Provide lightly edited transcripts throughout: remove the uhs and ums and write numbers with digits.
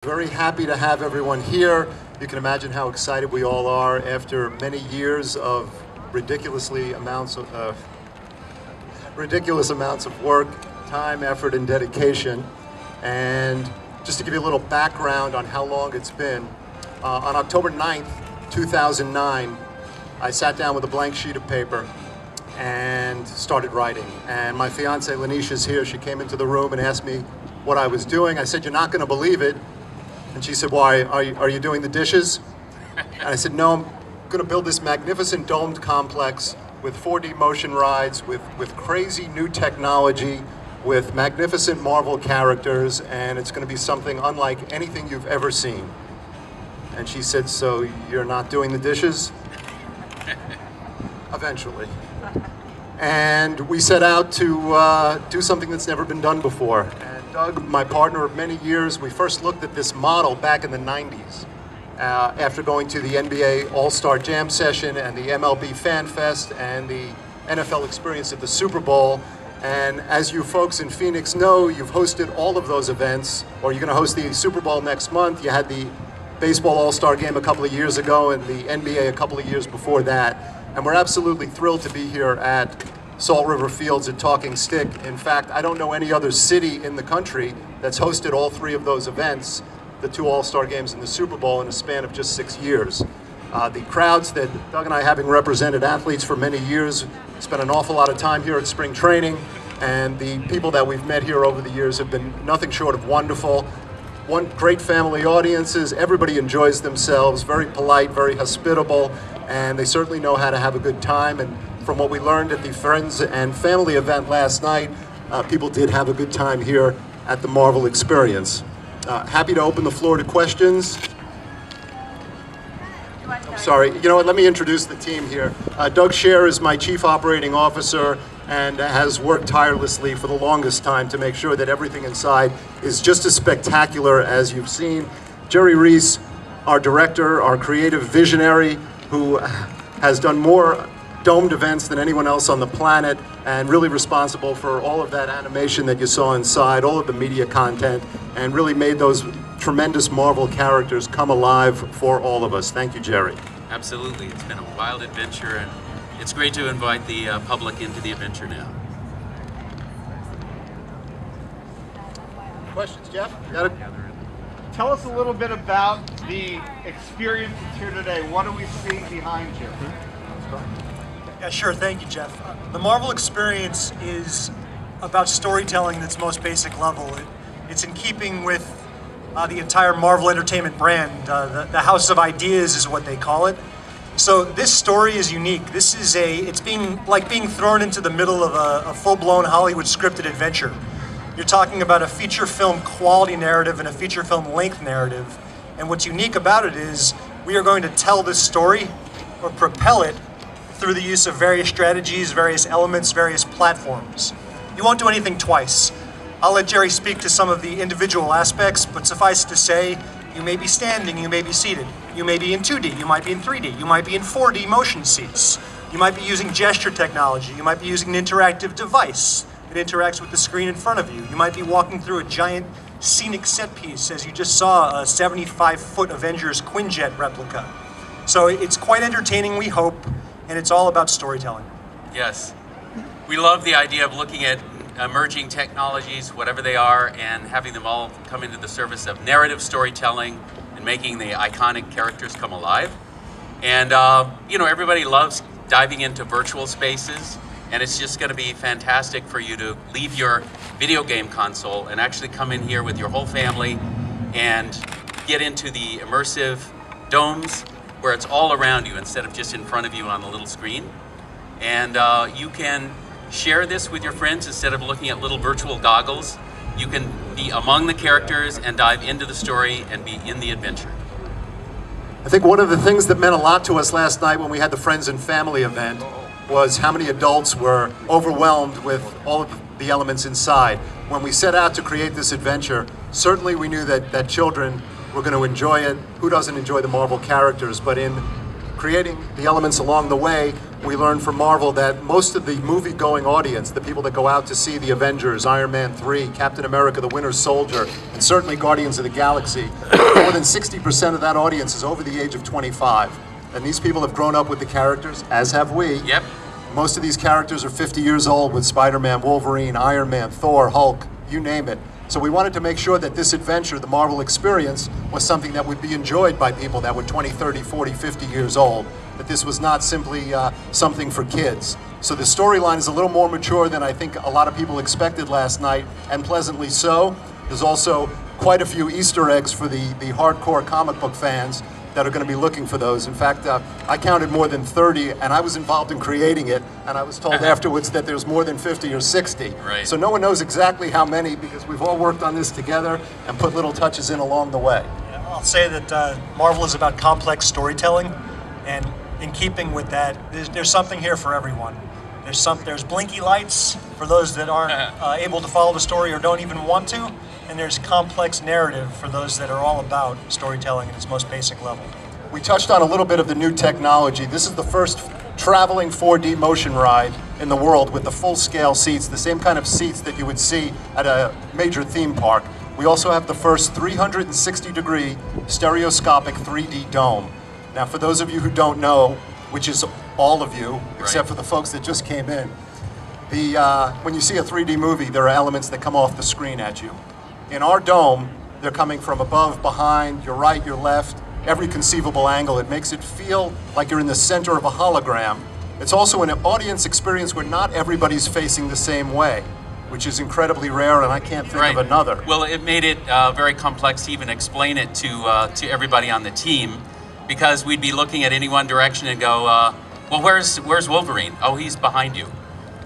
Very happy to have everyone here. You can imagine how excited we all are after many years of ridiculous amounts of work, time, effort, and dedication. And just to give you a little background on how long it's been, on October 9th, 2009, I sat down with a blank sheet of paper and started writing. And my fiance, Lanisha, is here. She came into the room and asked me what I was doing. I said, "You're not going to believe it." And she said, "Why, are you doing the dishes?" And I said, "No, I'm going to build this magnificent domed complex with 4D motion rides, with crazy new technology, with magnificent Marvel characters, and it's going to be something unlike anything you've ever seen." And she said, "So you're not doing the dishes?" Eventually. And we set out to do something that's never been done before. And Doug, my partner of many years, we first looked at this model back in the 90s after going to the NBA All-Star Jam Session and the MLB Fan Fest and the NFL experience at the Super Bowl. And as you folks in Phoenix know, you've hosted all of those events, or you're going to host the Super Bowl next month. You had the Baseball All-Star Game a couple of years ago and the NBA a couple of years before that. And we're absolutely thrilled to be here at Salt River Fields at Talking Stick. In fact, I don't know any other city in the country that's hosted all three of those events, the two All-Star Games and the Super Bowl, in a span of just 6 years. The crowds that Doug and I, having represented athletes for many years, spent an awful lot of time here at spring training, and the people that we've met here over the years have been nothing short of wonderful. One great family audiences, everybody enjoys themselves, very polite, very hospitable, and they certainly know how to have a good time. And from what we learned at the Friends and Family event last night, people did have a good time here at the Marvel Experience. Happy to open the floor to questions. Sorry, you know what, let me introduce the team here. Doug Schaerer is my Chief Operating Officer and has worked tirelessly for the longest time to make sure that everything inside is just as spectacular as you've seen. Jerry Rees, our director, our creative visionary, who has done more domed events than anyone else on the planet, and really responsible for all of that animation that you saw inside, all of the media content, and really made those tremendous Marvel characters come alive for all of us. Thank you, Jerry. Absolutely. It's been a wild adventure, and it's great to invite the public into the adventure now. Questions, Jeff? Got it? Tell us a little bit about the experience that's here today. What are we seeing behind you? Yeah, sure. Thank you, Jeff. The Marvel Experience is about storytelling at its most basic level. It's in keeping with the entire Marvel Entertainment brand. The House of Ideas is what they call it. So this story is unique. It's being thrown into the middle of a full-blown Hollywood scripted adventure. You're talking about a feature film quality narrative and a feature film length narrative. And what's unique about it is we are going to tell this story, or propel it, through the use of various strategies, various elements, various platforms. You won't do anything twice. I'll let Jerry speak to some of the individual aspects, but suffice to say, you may be standing, you may be seated. You may be in 2D, you might be in 3D, you might be in 4D motion seats. You might be using gesture technology, you might be using an interactive device that interacts with the screen in front of you. You might be walking through a giant scenic set piece, as you just saw a 75-foot Avengers Quinjet replica. So it's quite entertaining, we hope, and it's all about storytelling. Yes. We love the idea of looking at emerging technologies, whatever they are, and having them all come into the service of narrative storytelling and making the iconic characters come alive. And, everybody loves diving into virtual spaces, and it's just going to be fantastic for you to leave your video game console and actually come in here with your whole family and get into the immersive domes where it's all around you instead of just in front of you on the little screen. And you can share this with your friends instead of looking at little virtual goggles. You can be among the characters and dive into the story and be in the adventure. I think one of the things that meant a lot to us last night when we had the Friends and Family event was how many adults were overwhelmed with all of the elements inside. When we set out to create this adventure, certainly we knew that children were going to enjoy it. Who doesn't enjoy the Marvel characters? But in creating the elements along the way, we learned from Marvel that most of the movie-going audience, the people that go out to see the Avengers, Iron Man 3, Captain America, the Winter Soldier, and certainly Guardians of the Galaxy, more than 60% of that audience is over the age of 25. And these people have grown up with the characters, as have we. Yep. Most of these characters are 50 years old with Spider-Man, Wolverine, Iron Man, Thor, Hulk, you name it. So we wanted to make sure that this adventure, the Marvel experience, was something that would be enjoyed by people that were 20, 30, 40, 50 years old. That this was not simply something for kids. So the storyline is a little more mature than I think a lot of people expected last night, and pleasantly so. There's also quite a few Easter eggs for the hardcore comic book fans that are going to be looking for those. In fact, I counted more than 30, and I was involved in creating it, and I was told afterwards that there's more than 50 or 60. Right. So no one knows exactly how many, because we've all worked on this together and put little touches in along the way. Yeah, I'll say that Marvel is about complex storytelling, and in keeping with that, there's something here for everyone. There's blinky lights for those that aren't able to follow the story or don't even want to, and there's complex narrative for those that are all about storytelling at its most basic level. We touched on a little bit of the new technology. This is the first traveling 4D motion ride in the world with the full-scale seats, the same kind of seats that you would see at a major theme park. We also have the first 360-degree stereoscopic 3D dome. Now, for those of you who don't know, which is all of you, except for the folks that just came in, when you see a 3D movie, there are elements that come off the screen at you. In our dome, they're coming from above, behind, your right, your left, every conceivable angle. It makes it feel like you're in the center of a hologram. It's also an audience experience where not everybody's facing the same way, which is incredibly rare, and I can't think of another. Well, it made it very complex to even explain it to everybody on the team, because we'd be looking at any one direction and go, well, where's Wolverine? Oh, he's behind you.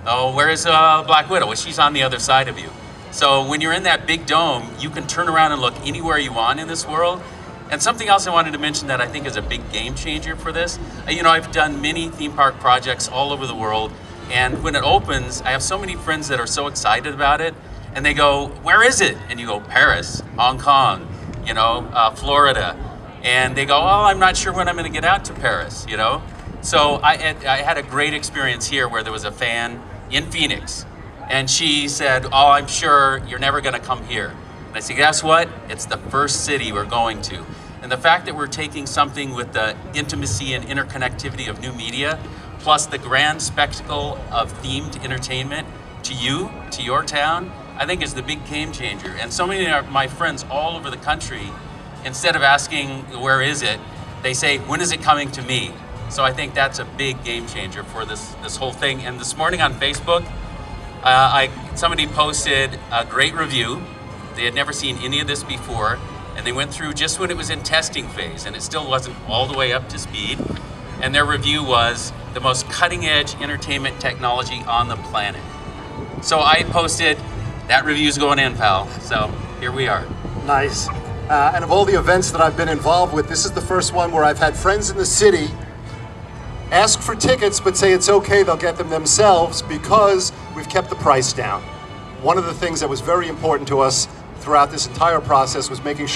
Oh, where's Black Widow? Well, she's on the other side of you. So when you're in that big dome, you can turn around and look anywhere you want in this world. And something else I wanted to mention that I think is a big game changer for this. You know, I've done many theme park projects all over the world, and when it opens, I have so many friends that are so excited about it, and they go, where is it? And you go, Paris, Hong Kong, you know, Florida. And they go, oh, I'm not sure when I'm going to get out to Paris, you know? So I had a great experience here where there was a fan in Phoenix, and she said, oh, I'm sure you're never going to come here. And I said, guess what? It's the first city we're going to. And the fact that we're taking something with the intimacy and interconnectivity of new media, plus the grand spectacle of themed entertainment to you, to your town, I think is the big game changer. And so many of my friends all over the country, instead of asking, where is it, they say, when is it coming to me? So I think that's a big game changer for this whole thing. And this morning on Facebook, somebody posted a great review. They had never seen any of this before, and they went through just when it was in testing phase, and it still wasn't all the way up to speed. And their review was the most cutting-edge entertainment technology on the planet. So I posted, that review's going in, pal. So here we are. Nice. And of all the events that I've been involved with, this is the first one where I've had friends in the city ask for tickets, but say it's okay, they'll get them themselves because we've kept the price down. One of the things that was very important to us throughout this entire process was making sure